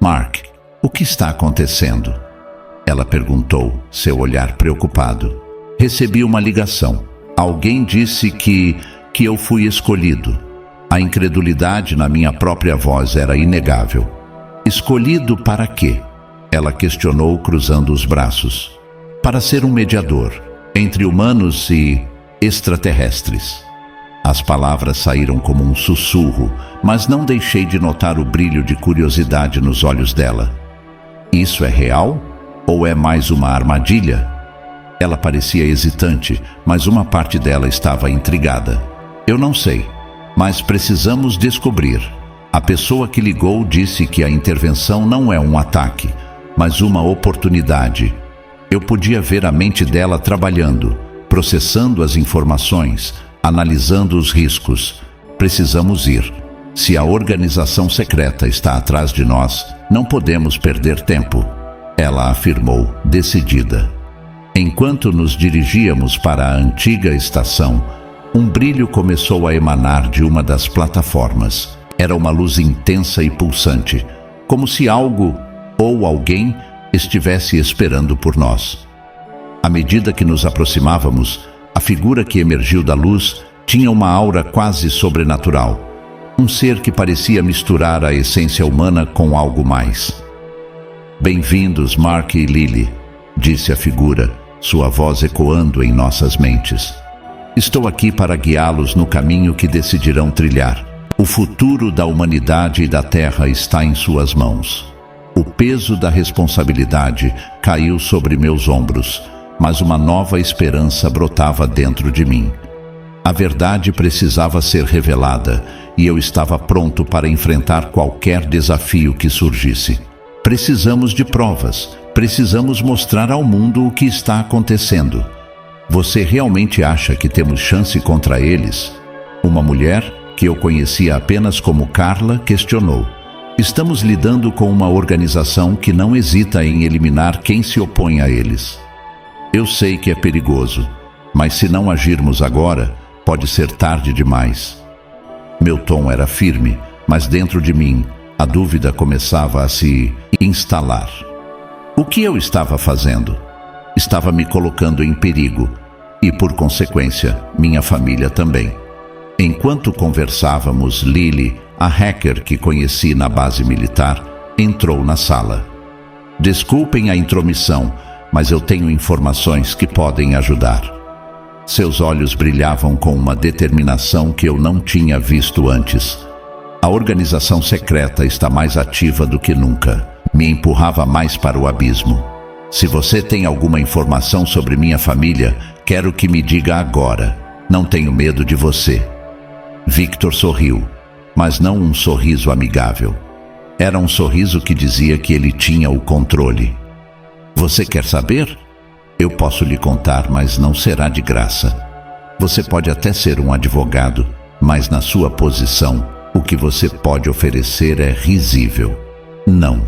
Mark, o que está acontecendo? Ela perguntou, seu olhar preocupado. Recebi uma ligação. Alguém disse que eu fui escolhido. A incredulidade na minha própria voz era inegável. Escolhido para quê? Ela questionou, cruzando os braços. Para ser um mediador entre humanos e extraterrestres. As palavras saíram como um sussurro, mas não deixei de notar o brilho de curiosidade nos olhos dela. Isso é real? Ou é mais uma armadilha? Ela parecia hesitante, mas uma parte dela estava intrigada. Eu não sei, mas precisamos descobrir. A pessoa que ligou disse que a intervenção não é um ataque, mas uma oportunidade. Eu podia ver a mente dela trabalhando, processando as informações, analisando os riscos. Precisamos ir. Se a organização secreta está atrás de nós, não podemos perder tempo. Ela afirmou, decidida. Enquanto nos dirigíamos para a antiga estação, um brilho começou a emanar de uma das plataformas. Era uma luz intensa e pulsante, como se algo ou alguém estivesse esperando por nós. À medida que nos aproximávamos, a figura que emergiu da luz tinha uma aura quase sobrenatural. Um ser que parecia misturar a essência humana com algo mais. Bem-vindos, Mark e Lily, disse a figura, sua voz ecoando em nossas mentes. Estou aqui para guiá-los no caminho que decidirão trilhar. O futuro da humanidade e da Terra está em suas mãos. O peso da responsabilidade caiu sobre meus ombros, mas uma nova esperança brotava dentro de mim. A verdade precisava ser revelada e eu estava pronto para enfrentar qualquer desafio que surgisse. Precisamos de provas, precisamos mostrar ao mundo o que está acontecendo. Você realmente acha que temos chance contra eles? Uma mulher, que eu conhecia apenas como Carla, questionou. Estamos lidando com uma organização que não hesita em eliminar quem se opõe a eles. Eu sei que é perigoso, mas se não agirmos agora, pode ser tarde demais. Meu tom era firme, mas dentro de mim, a dúvida começava a se instalar. O que eu estava fazendo? Estava me colocando em perigo e, por consequência, minha família também. Enquanto conversávamos, Lily, a hacker que conheci na base militar, entrou na sala. Desculpem a intromissão, mas eu tenho informações que podem ajudar. Seus olhos brilhavam com uma determinação que eu não tinha visto antes. A organização secreta está mais ativa do que nunca. Me empurrava mais para o abismo. Se você tem alguma informação sobre minha família, quero que me diga agora. Não tenho medo de você. Victor sorriu, mas não um sorriso amigável. Era um sorriso que dizia que ele tinha o controle. Você quer saber? Eu posso lhe contar, mas não será de graça. Você pode até ser um advogado, mas na sua posição, o que você pode oferecer é risível. Não.